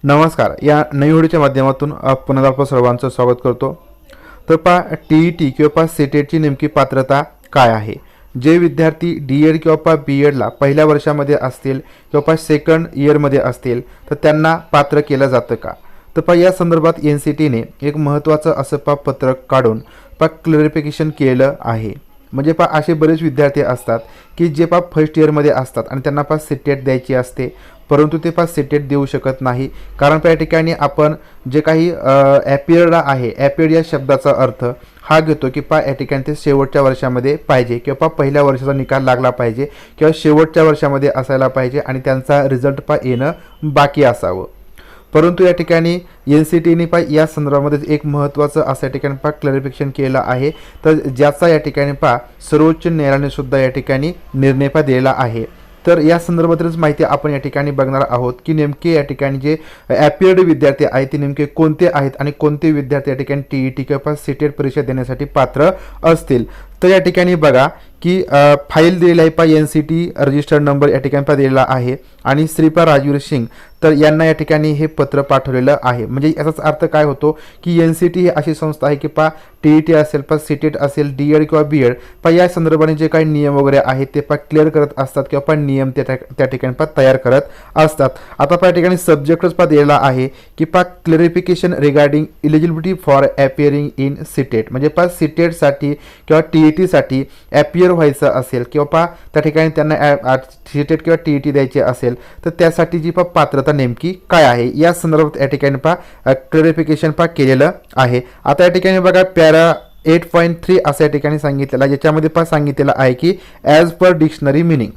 नमस्कार. या नवीन व्हिडिओच्या माध्यमातून पुन्हा आपलं सर्वांचं स्वागत करतो. तर पहा टी किंवा सीटेटची नेमकी पात्रता काय आहे. जे विद्यार्थी डी किंवा बी एडला पहिल्या वर्षामध्ये असतील किंवा सेकंड इयरमध्ये असतील तर त्यांना पात्र केलं जातं का. तर पहा या संदर्भात NCTने एक महत्त्वाचं असं पत्रक काढून क्लॅरिफिकेशन केलं आहे. म्हणजे असे बरेच विद्यार्थी असतात की जे फर्स्ट इयरमध्ये असतात आणि त्यांना सीटेट द्यायची असते, परंतु ते सीटेट देऊ शकत नाही. कारण या ठिकाणी आपण जे काही ॲपियर्ड आहे, ॲपियर्ड या शब्दाचा अर्थ हा घेतो की या ठिकाणी ते शेवटच्या वर्षामध्ये पाहिजे किंवा पहिल्या वर्षाचा निकाल लागला पाहिजे किंवा शेवटच्या वर्षामध्ये असायला पाहिजे आणि त्यांचा रिझल्ट येणं बाकी असावं. परंतु या ठिकाणी NCTने या संदर्भामध्ये एक महत्त्वाचं असं या ठिकाणी क्लॅरिफिकेशन केलं आहे. तर ज्याचा या ठिकाणी सर्वोच्च न्यायालयाने सुद्धा या ठिकाणी निर्णय दिलेला आहे. तर या संदर्भातच माहिती आपण या ठिकाणी बघणार आहोत की नेमके या ठिकाणी जे ॲपियर्ड विद्यार्थी आहेत ते नेमके कोणते आहेत आणि कोणते विद्यार्थी या ठिकाणी TET किंवा सीटेट परीक्षा देण्यासाठी पात्र असतील. तर या ठिकाणी बघा की फाईल दिलेला आहे NCT रजिस्टर्ड नंबर या ठिकाणी दिलेला आहे आणि श्रीपा राजवीर सिंग तर यांना या ठिकाणी हे पत्र पाठवलेलं आहे. म्हणजे याचाच अर्थ काय होतो की NCT ही अशी संस्था आहे की TET असेल सीटेट असेल DED किंवा BEd या संदर्भाने जे काही नियम वगैरे आहेत ते क्लिअर करत असतात किंवा नियम त्या ठिकाणी तयार करत असतात. आता या ठिकाणी सब्जेक्टच दिलेला आहे की clarification regarding eligibility for appearing in CTET. म्हणजे सीटेटसाठी किंवा TET साठी ॲपियर व्हायचं असेल किंवा त्या ठिकाणी त्यांना सीटेट किंवा TET द्यायचे असेल तर त्यासाठी जी पात्रता नेमकी काय आहे या संदर्भात या ठिकाणी क्लॅरिफिकेशन केलेलं आहे. आता या ठिकाणी बघा पॅरा 8.3 असं या ठिकाणी सांगितलेलं आहे, ज्याच्यामध्ये सांगितलेलं आहे की ॲज पर डिक्शनरी मिनिंग.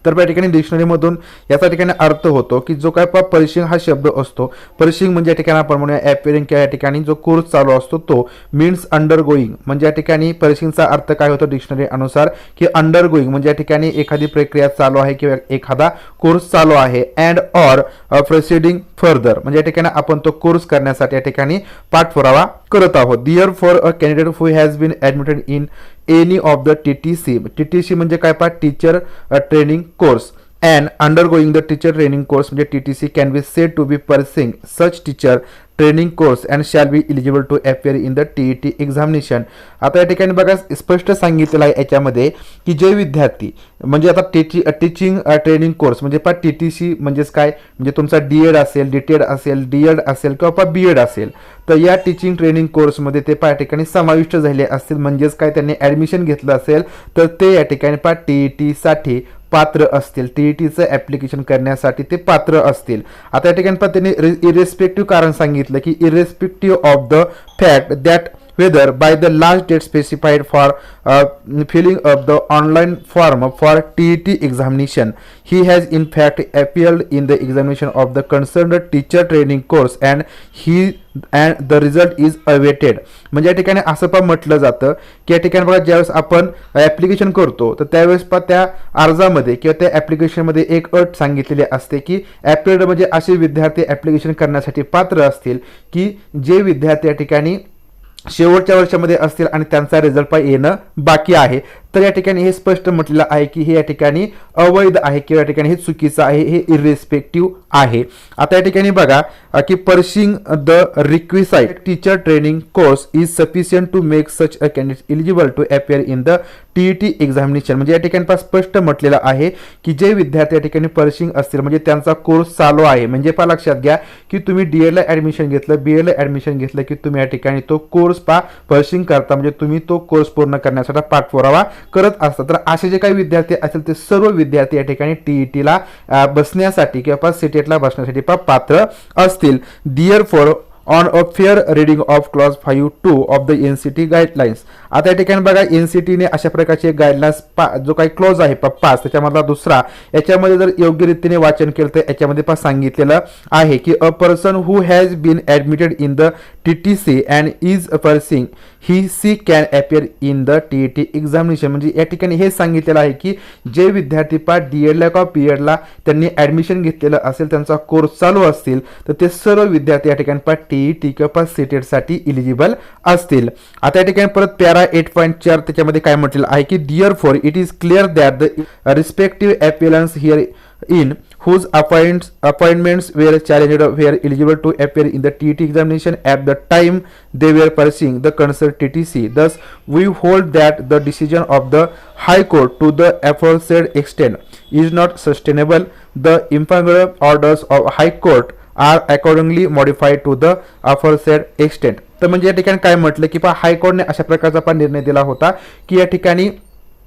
तर या ठिकाणी डिक्शनरीमधून याचा ठिकाणी अर्थ होतो की जो काय परिशिंग हा शब्द असतो, परिशिंग म्हणजे या ठिकाणी आपण म्हणूया ॲपियरिंग किंवा या ठिकाणी जो कोर्स चालू असतो तो मीन्स अंडर गोईंग. म्हणजे या ठिकाणी परिशिंगचा अर्थ काय होतो डिक्शनरी अनुसार की अंडर गोईंग म्हणजे या ठिकाणी एखादी प्रक्रिया चालू आहे किंवा एखादा कोर्स चालू आहे. अँड ऑर प्रोसिडिंग फर्दर म्हणजे या ठिकाणी आपण तो कोर्स करण्यासाठी या ठिकाणी पाठपुरावा करत आहोत. Therefore a candidate who has been admitted in any of the TTC म्हणजे काय teacher training course and undergoing the teacher training course म्हणजे TTC can be said to be pursuing such teacher training course and shall be eligible to appear in the TET examination. आता या ठिकाणी बघा स्पष्ट सांगितलेलं आहे याच्यामध्ये की जे विद्यार्थी म्हणजे आता टीचिंग ट्रेनिंग कोर्स म्हणजे TTC म्हणजेच काय म्हणजे तुमचा DED असेल, DTED असेल, DED असेल किंवा BEd असेल तर या टीचिंग ट्रेनिंग कोर्समध्ये ते या ठिकाणी समाविष्ट झाले असतील. म्हणजेच काय त्यांनी ॲडमिशन घेतलं असेल तर ते या ठिकाणी TET साठी पात्र असतील, TETचं ॲप्लिकेशन करण्यासाठी ते पात्र असतील. आता या ठिकाणी त्यांनी इरेस्पेक्टिव्ह कारण सांगितलं की irrespective of the fact that whether by the last date specified for filling up the online form for TET examination he has in fact appeared in the examination of the concerned teacher training course and the result is awaited. म्हणजे या ठिकाणी असं म्हटलं जातं की या ठिकाणी बघा ज्यावेळेस आपण ॲप्लिकेशन करतो तर त्यावेळेस त्या अर्जामध्ये किंवा त्या ॲप्लिकेशनमध्ये एक अट सांगितलेली असते की ॲपियर्ड म्हणजे असे विद्यार्थी ॲप्लिकेशन करण्यासाठी पात्र असतील की जे विद्यार्थी या ठिकाणी शेवटच्या वर्षामध्ये असतील आणि त्यांचा रिझल्ट येणं बाकी आहे. तर या ठिकाणी हे स्पष्ट म्हटलेलं आहे की हे या ठिकाणी अवैध आहे किंवा या ठिकाणी हे चुकीचं आहे, हे इरेस्पेक्टिव्ह आहे. आता या ठिकाणी बघा की pursuing the requisite teacher training course is sufficient to make such a candidate eligible to appear in the TET examination. म्हणजे या ठिकाणी स्पष्ट म्हटलेलं आहे की जे विद्यार्थी या ठिकाणी पर्सिंग असतील म्हणजे त्यांचा कोर्स चालू आहे. म्हणजे लक्षात घ्या की तुम्ही DEDला ॲडमिशन घेतलं, BEdला ॲडमिशन घेतलं की तुम्ही या ठिकाणी तो कोर्स पर्सिंग करता म्हणजे तुम्ही तो कोर्स पूर्ण करण्यासाठी पाठपुरावा करत असतात. तर असे जे काही विद्यार्थी असतील ते सर्व विद्यार्थी या ठिकाणी TETला बसण्यासाठी किंवा सीटेटला बसण्यासाठी पात्र असतील. Therefore on a fair reading of clause 5.2 of the NCT guidelines. आता या ठिकाणी बघा NCTने अशा प्रकारचे गाईडलाईन्स जो काही क्लॉज आहे 5 त्याच्यामधला दुसरा याच्यामध्ये जर योग्य रीतीने वाचन केलं तर याच्यामध्ये सांगितलेलं आहे की a person who has been admitted in the TTC and is pursuing she can appear in the TET examination. म्हणजे या ठिकाणी हे सांगितलेलं आहे की जे विद्यार्थी DEDला किंवा BEdला त्यांनी ॲडमिशन घेतलेलं असेल, त्यांचा कोर्स चालू असतील तर ते सर्व विद्यार्थी या ठिकाणी TET किंवा सीटेटसाठी इलिजिबल असतील. आता या ठिकाणी परत पॅरा 8.4 त्याच्यामध्ये काय म्हटलेलं आहे की therefore it is clear that the respective appearance here in whose appointments were challenged were eligible to appear in the TET examination at the time they were pursuing the concerned TTC. Thus, we hold that the decision of the High Court to the aforesaid extent is not sustainable. The impugned orders of High Court are accordingly modified to the aforesaid extent. तर म्हणजे या ठिकाणी काय म्हटलं की हायकोर्टने अशा प्रकारचा निर्णय दिला होता की या ठिकाणी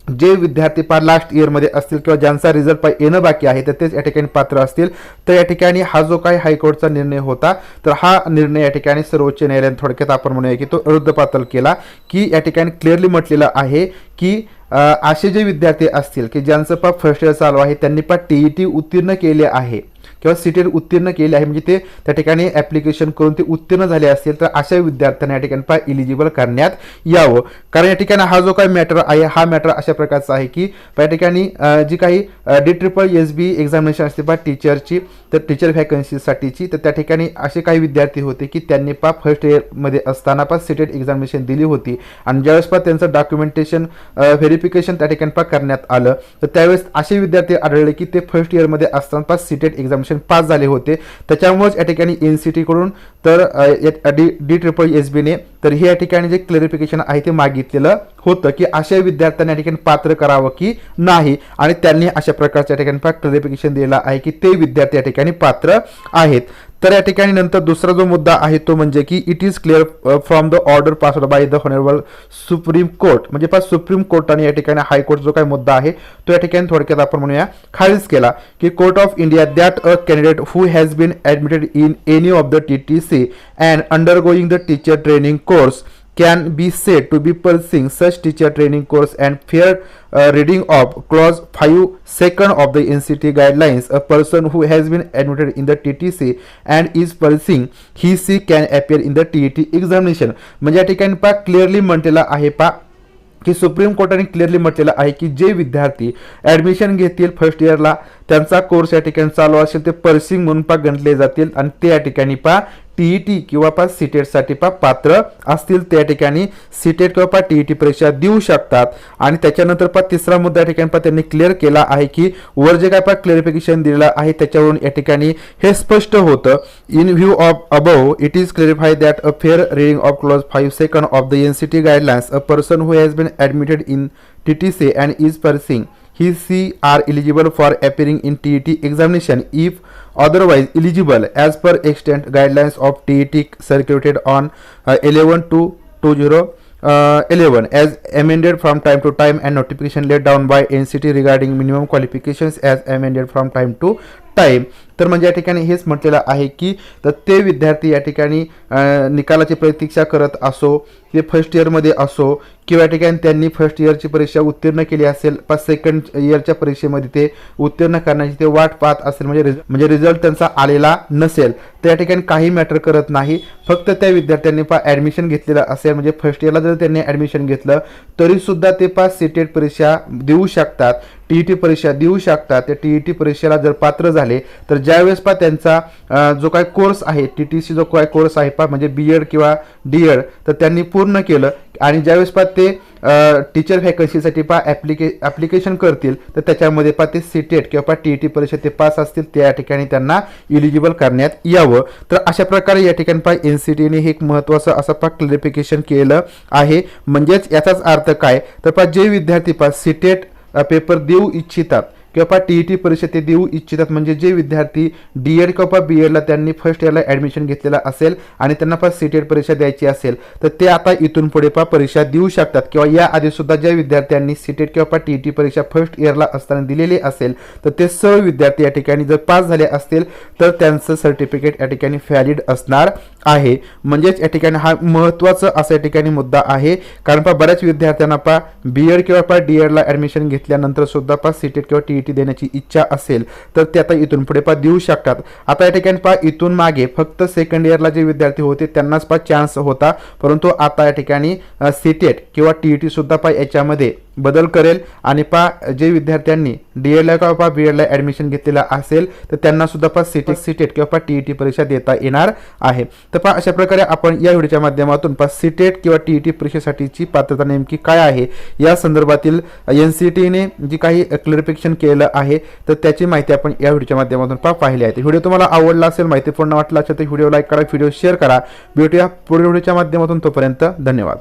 जे विद्यार्थी लास्ट इयरमध्ये असतील किंवा ज्यांचा रिझल्ट येणं बाकी आहे तर तेच या ठिकाणी पात्र असतील. तर या ठिकाणी हा जो काही हायकोर्टचा निर्णय होता तर हा निर्णय या ठिकाणी सर्वोच्च न्यायालयाने थोडक्यात आपण म्हणूया की तो रद्दबातल केला. की या ठिकाणी क्लिअरली म्हटलेलं आहे की असे जे विद्यार्थी असतील की ज्यांचं फर्स्ट इयर चालू आहे त्यांनी TET उत्तीर्ण केले आहे किंवा सीटेट उत्तीर्ण केले आहे म्हणजे ते त्या ठिकाणी ॲप्लिकेशन करून ते उत्तीर्ण झाले असतील तर अशा विद्यार्थ्यांना या ठिकाणी इलिजिबल करण्यात यावं. कारण या ठिकाणी हा जो काही मॅटर आहे हा मॅटर अशा प्रकारचा आहे की या ठिकाणी जी काही DSSB एक्झामिनेशन असते टीचरची तर टीचर व्हॅकन्सीसाठीची तर त्या ठिकाणी असे काही विद्यार्थी होते की त्यांनी फर्स्ट इयरमध्ये असताना सीटेट एक्झामिनेशन दिली होती आणि ज्यावेळेस त्यांचं डॉक्युमेंटेशन व्हेरिफिकेशन त्या ठिकाणी करण्यात आलं तर त्यावेळेस असे विद्यार्थी आढळले की ते फर्स्ट इयरमध्ये असताना सीटेट एक्झामिनेशन पास झाले होते. त्याच्यामुळेच या ठिकाणी NCT कडून तर DSSBने तर हे या ठिकाणी जे क्लॅरिफिकेशन आहे ते मागितलेलं होतं की अशा विद्यार्थ्यांना या ठिकाणी पात्र करावं की नाही आणि त्यांनी अशा प्रकारच्या ठिकाणी क्लॅरिफिकेशन दिलेलं आहे की ते विद्यार्थी या ठिकाणी पात्र आहेत. तर या ठिकाणी नंतर दुसरा जो मुद्दा आहे तो म्हणजे की it is clear from the order passed by the honourable supreme court म्हणजे सुप्रीम कोर्टाने या ठिकाणी हायकोर्ट जो काही मुद्दा आहे तो या ठिकाणी थोडक्यात आपण म्हणूया खारिज केला की court of India that a candidate who has been admitted in any of the TTC and undergoing the teacher training course can be said to be pursuing such teacher training course and fair reading of clause 5(2) of the NCT guidelines. A person who has been admitted in the TTC and is pursuing he can appear in the TET examination. म्हणजे या ठिकाणी clearly म्हटलेलं आहे की supreme कोर्टाने clearly म्हटलेलं आहे की जे विद्यार्थी ॲडमिशन घेतील फर्स्ट इयरला त्यांचा कोर्स या ठिकाणी चालू असेल ते पर्सिंग म्हणून गणले जातील आणि ते या ठिकाणी TET किंवा सीटेटसाठी पात्र असतील ते या ठिकाणी सीटेट किंवा TET परीक्षा देऊ शकतात. आणि त्याच्यानंतर तिसरा मुद्दा या ठिकाणी त्यांनी क्लिअर केला आहे की वर जे काय क्लॅरिफिकेशन दिलेलं आहे त्याच्यावरून या ठिकाणी हे स्पष्ट होतं in view of above it is clarify that a fair reading of clause 5(2) of the NCT guidelines a person who has been admitted in TTC and is pursuing he are eligible for appearing in TET examination if otherwise eligible as per extant guidelines of TET circulated on 11/2/2011 as amended from time to time and notification laid down by NCT regarding minimum qualifications as amended from time to time. तर म्हणजे या ठिकाणी हेच म्हटलेलं आहे की तर ते विद्यार्थी या ठिकाणी निकालाची प्रतीक्षा करत असो ते फर्स्ट इयरमध्ये असो किंवा या ठिकाणी त्यांनी फर्स्ट इयरची परीक्षा उत्तीर्ण केली असेल सेकंड इयरच्या परीक्षेमध्ये ते उत्तीर्ण करण्याची ते वाट पाहत असेल म्हणजे रिझल्ट त्यांचा आलेला नसेल तर या ठिकाणी काही मॅटर करत नाही. फक्त त्या विद्यार्थ्यांनी ॲडमिशन घेतलेलं असेल म्हणजे फर्स्ट इयरला जर त्यांनी ॲडमिशन घेतलं तरी सुद्धा ते सीटेट परीक्षा देऊ शकतात TET परीक्षा देऊ शकतात. त्या TET परीक्षेला जर पात्र झाले तर ज्यावेळेस त्यांचा जो काही कोर्स आहे TTC जो काही कोर्स आहे म्हणजे BEd किंवा DEd तर त्यांनी पूर्ण केलं आणि ज्यावेळेस ते टीचर व्हॅकन्सीसाठी ॲप्लिकेशन करतील तर त्याच्यामध्ये ते सीटेट किंवा TET परीक्षा ते पास असतील त्या ठिकाणी त्यांना इलिजिबल करण्यात यावं. तर अशा प्रकारे या ठिकाणी NCTने हे एक महत्त्वाचं असं क्लॅरिफिकेशन केलं आहे. म्हणजेच याचाच अर्थ काय तर जे विद्यार्थी सीटेट पेपर देऊ इच्छितात किंवा TET परीक्षा ते देऊ इच्छितात म्हणजे जे विद्यार्थी DEd किंवा BEdला त्यांनी फर्स्ट इयरला ॲडमिशन घेतलेलं असेल आणि त्यांना सीटेट परीक्षा द्यायची असेल तर ते आता इथून पुढे परीक्षा देऊ शकतात. किंवा या आधी सुद्धा ज्या विद्यार्थ्यांनी सीटेट किंवा TET परीक्षा फर्स्ट इयरला असताना दिलेली असेल तर ते सर्व विद्यार्थी या ठिकाणी जर पास झाले असतील तर त्यांचं सर्टिफिकेट या ठिकाणी व्हॅलिड असणार आहे. म्हणजेच या ठिकाणी हा महत्त्वाचा असा या ठिकाणी मुद्दा आहे. कारण बऱ्याच विद्यार्थ्यांना BEd किंवा DEdला ॲडमिशन घेतल्यानंतर सुद्धा सीटेट किंवा TET देण्याची इच्छा असेल तर ते आता इथून पुढे देऊ शकतात. आता या ठिकाणी इथून मागे फक्त सेकंड इयरला जे विद्यार्थी होते त्यांनाच चान्स होता परंतु आता या ठिकाणी सीटेट किंवा TET सुद्धा याच्यामध्ये बदल करेल आणि जे विद्यार्थ्यांनी डीएडला किंवा बीएडला ॲडमिशन घेतलेलं असेल तर त्यांना सुद्धा सीटेट किंवा टीईटी परीक्षा देता येणार आहे. तर अशा प्रकारे आपण या व्हिडिओच्या माध्यमातून सीटेट किंवा टीईटी परीक्षेसाठीची पात्रता नेमकी काय आहे या संदर्भातील एनसीटीने जी काही क्लॅरिफिकेशन केलं आहे तर त्याची माहिती आपण या व्हिडिओच्या माध्यमातून पाहिली आहे. व्हिडिओ तुम्हाला आवडला असेल, माहितीपूर्ण वाटला असेल तर व्हिडिओ लाईक करा, व्हिडिओ शेअर करा. भेटूया पुढील व्हिडिओच्या माध्यमातून. तोपर्यंत धन्यवाद.